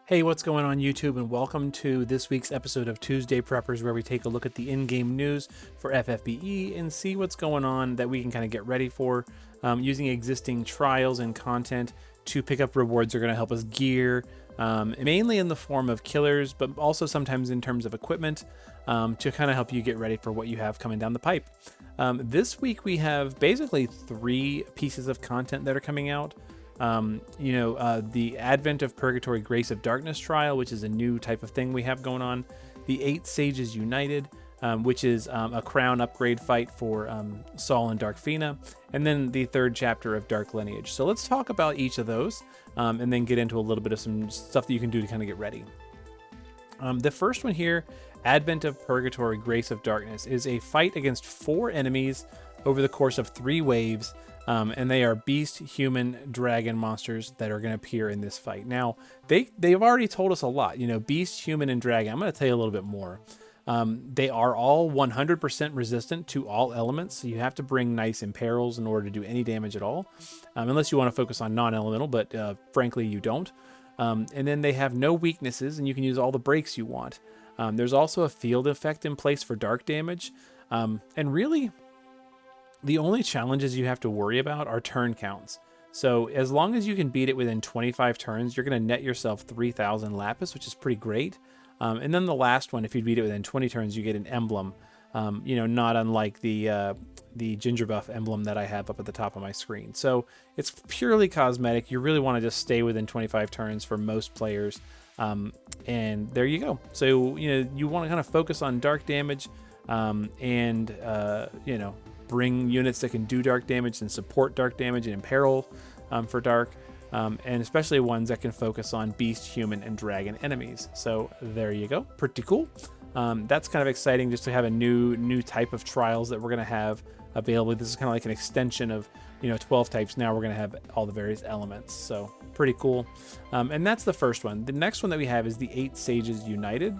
Hey, what's going on YouTube, and welcome to this week's episode of Tuesday Preppers, where we take a look at the in-game news for FFBE and see what's going on that we can kind of get ready for using existing trials and content to pick up rewards that are going to help us gear, mainly in the form of killers, but also sometimes in terms of equipment to kind of help you get ready for what you have coming down the pipe. This week we have basically 3 pieces of content that are coming out. The Advent of Purgatory Grace of Darkness trial, which is a new type of thing we have going on. The 8 Sages United, which is a crown upgrade fight for Saul and Darkfina. And then the 3rd chapter of Dark Lineage. So let's talk about each of those and then get into a little bit of some stuff that you can do to kind of get ready. The first one here, Advent of Purgatory Grace of Darkness, is a fight against 4 enemies over the course of 3 waves. And they are beast, human, dragon monsters that are going to appear in this fight. Now, they've already told us a lot. Beast, human, and dragon. I'm going to tell you a little bit more. They are all 100% resistant to all elements, so you have to bring nice imperils in order to do any damage at all, unless you want to focus on non-elemental, but frankly, you don't. And then they have no weaknesses, and you can use all the breaks you want. There's also a field effect in place for dark damage, and really, the only challenges you have to worry about are turn counts. So as long as you can beat it within 25 turns, you're going to net yourself 3,000 Lapis, which is pretty great. And then the last one, if you beat it within 20 turns, you get an emblem. Not unlike the ginger buff emblem that I have up at the top of my screen. So it's purely cosmetic. You really want to just stay within 25 turns for most players. And there you go. So, you want to kind of focus on dark damage bring units that can do dark damage and support dark damage and imperil for dark, and especially ones that can focus on beast, human, and dragon enemies. So there you go. Pretty cool. That's kind of exciting just to have a new type of trials that we're going to have available. This is kind of like an extension of 12 types. Now we're going to have all the various elements. So pretty cool. And that's the first one. The next one that we have is the 8 Sages United.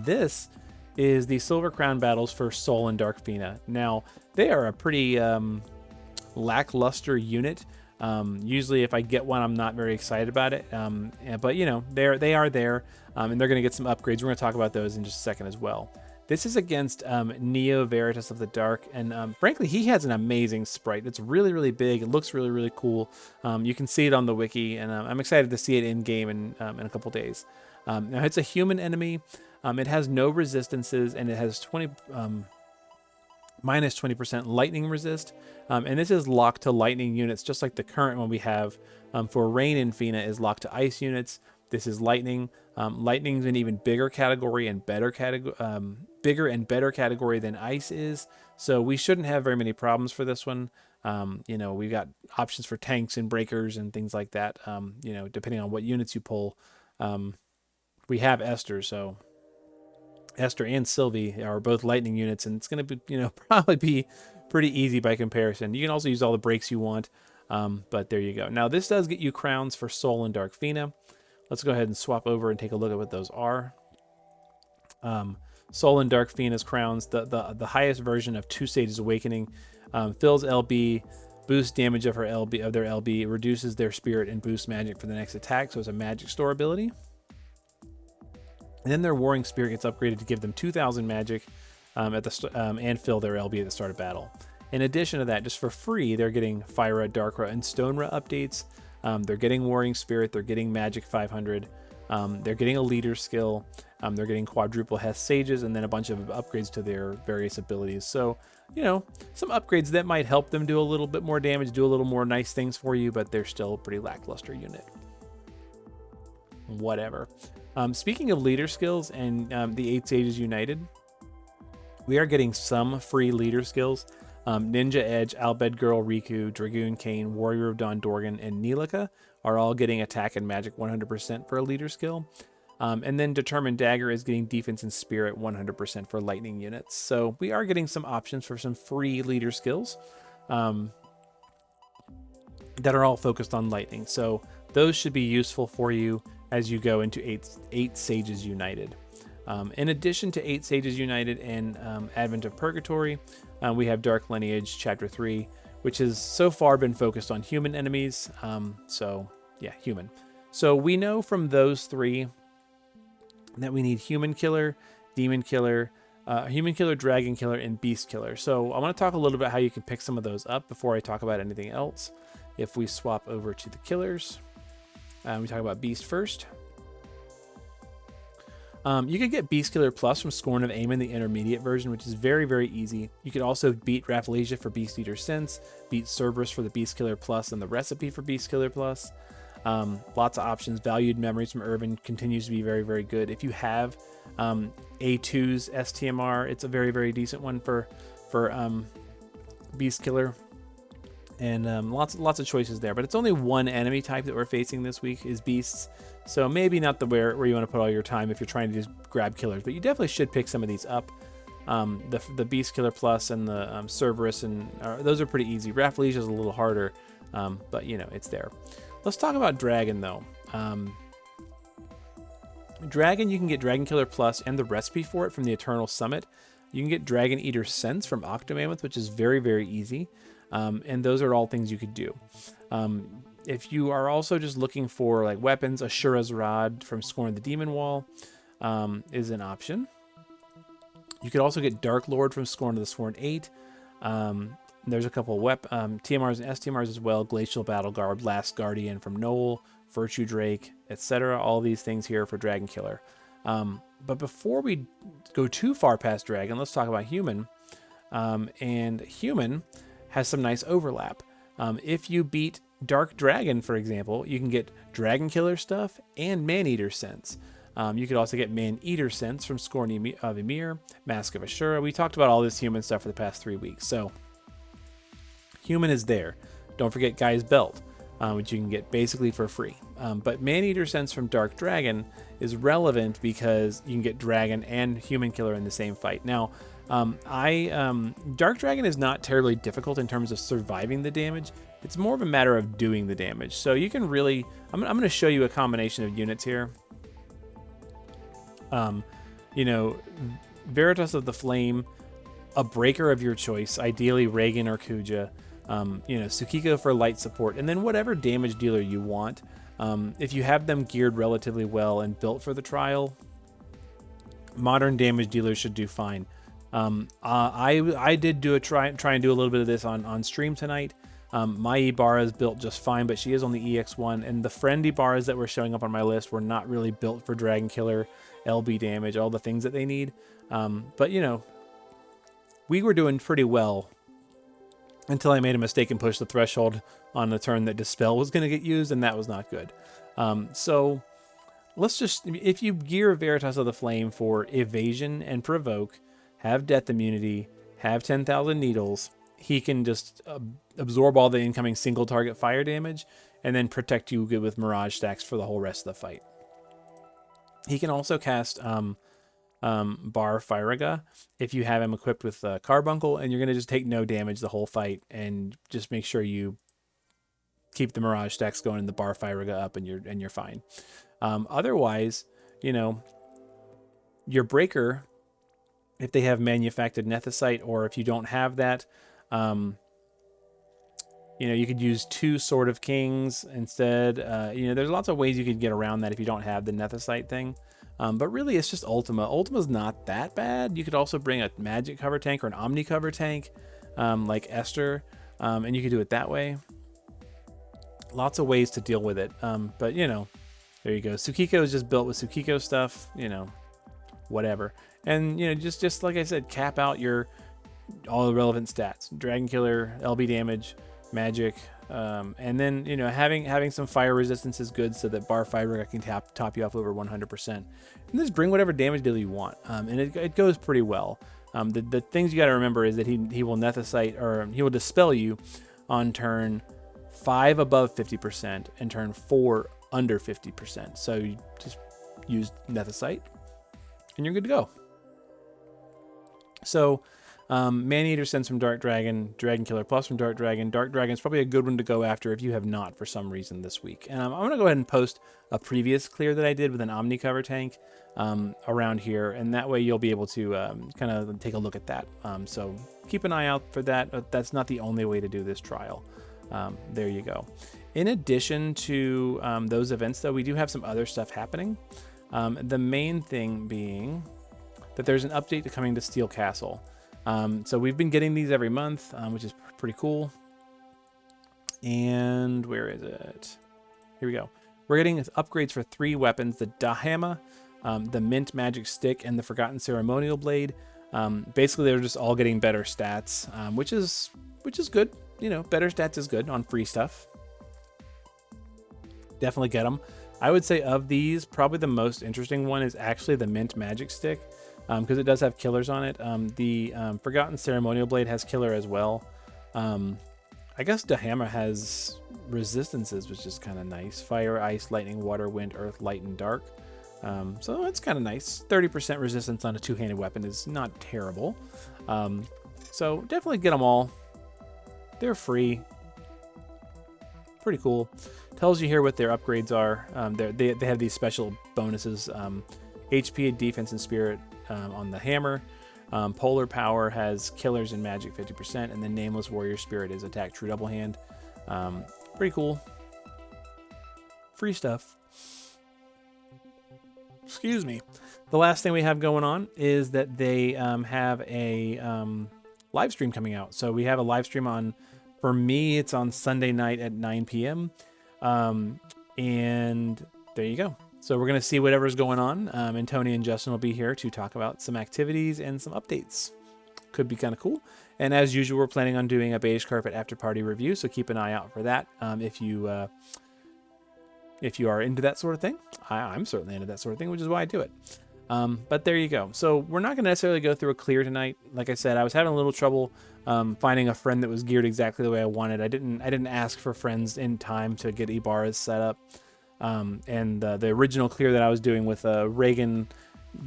This is the Silver Crown battles for Sol and Darkfina. Now, they are a pretty lackluster unit. Usually, if I get one, I'm not very excited about it. But they are there, and they're going to get some upgrades. We're going to talk about those in just a second as well. This is against Neo Veritas of the Dark, and frankly, he has an amazing sprite. It's really, really big. It looks really, really cool. You can see it on the wiki, and I'm excited to see it in game in a couple days. Now, it's a human enemy. It has no resistances, and it has minus 20% lightning resist. And this is locked to lightning units, just like the current one we have for Rain and Fina is locked to ice units. This is lightning. Lightning is an even bigger category and bigger and better category than ice is. So we shouldn't have very many problems for this one. We've got options for tanks and breakers and things like that. Depending on what units you pull. We have Esther, so Esther and Sylvie are both lightning units, and it's going to be, probably be pretty easy by comparison. You can also use all the breaks you want, but there you go. Now, this does get you crowns for Sol and Darkfina. Let's go ahead and swap over and take a look at what those are. Sol and Darkfina's crowns, the highest version of 2 Sages Awakening, fills LB, boosts damage of their LB, reduces their spirit, and boosts magic for the next attack. So it's a magic store ability. And then their Warring Spirit gets upgraded to give them 2,000 magic and fill their LB at the start of battle. In addition to that, just for free, they're getting Fyra, Darkra, and Stonera updates. They're getting Warring Spirit. They're getting Magic 500. They're getting a Leader skill. They're getting quadruple Hest Sages, and then a bunch of upgrades to their various abilities. So, some upgrades that might help them do a little bit more damage, do a little more nice things for you, but they're still a pretty lackluster unit. Whatever. Speaking of leader skills and the 8 Sages United, we are getting some free leader skills. Ninja Edge, Albed Girl, Riku, Dragoon Kane, Warrior of Dawn Dorgan, and Nilika are all getting attack and magic 100% for a leader skill. And then Determined Dagger is getting defense and spirit 100% for lightning units. So we are getting some options for some free leader skills that are all focused on lightning. So those should be useful for you as you go into 8 Sages United. In addition to 8 Sages United and Advent of Purgatory, we have Dark Lineage Chapter 3, which has so far been focused on human enemies. Human. So we know from those three that we need human killer, demon killer, human killer, dragon killer, and beast killer. So I want to talk a little bit how you can pick some of those up before I talk about anything else. If we swap over to the killers, we talk about beast first. You could get Beast Killer Plus from Scorn of Aemon, the intermediate version, which is very, very easy. You could also beat Rafflesia for Beast Eater Sense, beat Cerberus for the Beast Killer Plus and the recipe for Beast Killer Plus. Lots of options. Valued Memories from Irvin continues to be very, very good. If you have A2's STMR, it's a very, very decent one for Beast Killer. And lots of choices there. But it's only one enemy type that we're facing this week is beasts. So maybe not the where you want to put all your time if you're trying to just grab killers. But you definitely should pick some of these up. The Beast Killer Plus and the Cerberus, and those are pretty easy. Rafflesia is a little harder, but you know, it's there. Let's talk about Dragon though. Dragon, you can get Dragon Killer Plus and the recipe for it from the Eternal Summit. You can get Dragon Eater Sense from Octomammoth, which is very, very easy. And those are all things you could do. If you are also just looking for like weapons, Ashura's Rod from Scorn of the Demon Wall is an option. You could also get Dark Lord from Scorn of the Sworn 8. There's a couple of TMRs and STMRs as well. Glacial Battle Guard, Last Guardian from Noel, Virtue Drake, etc. All these things here for Dragon Killer. But before we go too far past Dragon, let's talk about Human. And Human has some nice overlap. If you beat Dark Dragon, for example, you can get Dragon Killer stuff and Man-Eater Sense. You could also get Man-Eater Sense from Scorn of Ymir, Mask of Ashura. We talked about all this Human stuff for the past 3 weeks. So Human is there. Don't forget Guy's Belt, which you can get basically for free. But Man-Eater Sense from Dark Dragon is relevant because you can get Dragon and Human Killer in the same fight. Now, Dark Dragon is not terribly difficult in terms of surviving the damage. It's more of a matter of doing the damage. So you can really, I'm going to show you a combination of units here. You know, Veritas of the Flame, a breaker of your choice, ideally Reagan or Kuja, you know, Tsukiko for light support, and then whatever damage dealer you want. If you have them geared relatively well and built for the trial, modern damage dealers should do fine. I did do try and do a little bit of this on stream tonight. My Ibarra is built just fine, but she is on the EX1, and the friend Ibarras that were showing up on my list were not really built for Dragon Killer, LB damage, all the things that they need. But you know, we were doing pretty well until I made a mistake and pushed the threshold on the turn that Dispel was going to get used, and that was not good. So let's just, if you gear Veritas of the Flame for evasion and provoke, have death immunity, have 10,000 needles, he can just absorb all the incoming single target fire damage and then protect you good with Mirage stacks for the whole rest of the fight. He can also cast Bar Firaga if you have him equipped with Carbuncle, and you're going to just take no damage the whole fight and just make sure you keep the Mirage stacks going and the Bar Firaga up, and you're fine. Otherwise, you know, your breaker, if they have manufactured Nethicite, or if you don't have that, you know, you could use 2 Sword of Kings instead. You know, there's lots of ways you could get around that if you don't have the Nethicite thing. But really, it's just Ultima. Ultima's not that bad. You could also bring a magic cover tank or an omni cover tank, like Esther, and you could do it that way. Lots of ways to deal with it. But, you know, there you go. Tsukiko is just built with Tsukiko stuff, you know, whatever. And, you know, just like I said, cap out all the relevant stats. Dragon Killer, LB damage, magic, and then, you know, having some fire resistance is good so that Bar Firaga can top you off over 100%. And just bring whatever damage deal you want, and it goes pretty well. The things you got to remember is that he will Nethicite, or he will Dispel you on turn 5 above 50% and turn 4 under 50%. So you just use Nethicite and you're good to go. So Man-Eater Sense from Dark Dragon, Dragon Killer Plus from Dark Dragon. Dark Dragon is probably a good one to go after if you have not for some reason this week. And I'm going to go ahead and post a previous clear that I did with an Omni cover tank around here, and that way you'll be able to kind of take a look at that. So keep an eye out for that. That's not the only way to do this trial. There you go. In addition to those events, though, we do have some other stuff happening. The main thing being that there's an update coming to Steel Castle. So we've been getting these every month, which is pretty cool. And where is it? Here we go. We're getting upgrades for 3 weapons: the Dahama, the Mint Magic Stick, and the Forgotten Ceremonial Blade. Basically, they're just all getting better stats, which is good. You know, better stats is good on free stuff. Definitely get them. I would say of these, probably the most interesting one is actually the Mint Magic Stick, because it does have killers on it. The Forgotten Ceremonial Blade has killer as well. I guess Dahama has resistances, which is kind of nice. Fire, ice, lightning, water, wind, earth, light, and dark. So it's kind of nice. 30% resistance on a 2-handed weapon is not terrible. So definitely get them all. They're free. Pretty cool. Tells you here what their upgrades are. They have these special bonuses. HP, defense, and spirit on the hammer. Polar Power has killers and magic 50%, and then Nameless Warrior Spirit is attack true double hand. Pretty cool. Free stuff. Excuse me. The last thing we have going on is that they have a live stream coming out. So we have a live stream on, for me, it's on Sunday night at 9 p.m. And there you go. So we're going to see whatever's going on. And Tony and Justin will be here to talk about some activities and some updates. Could be kind of cool. And as usual, we're planning on doing a beige carpet after party review. So keep an eye out for that. If you are into that sort of thing. I'm certainly into that sort of thing, which is why I do it. But there you go. So we're not going to necessarily go through a clear tonight. Like I said, I was having a little trouble finding a friend that was geared exactly the way I wanted. I didn't ask for friends in time to get Ibarra's set up. And the original clear that I was doing with Reagan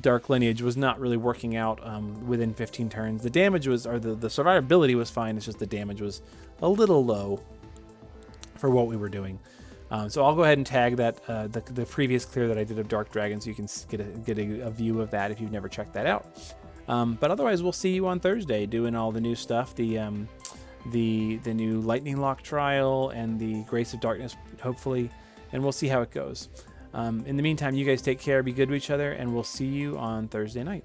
Dark Lineage was not really working out within 15 turns. The damage was, or the survivability was fine. It's just the damage was a little low for what we were doing. So I'll go ahead and tag that the previous clear that I did of Dark Dragon, so you can get a view of that if you've never checked that out. But otherwise, we'll see you on Thursday doing all the new stuff, the new Lightning Lock trial and the Grace of Darkness, hopefully, and we'll see how it goes. In the meantime, you guys take care, be good to each other, and we'll see you on Thursday night.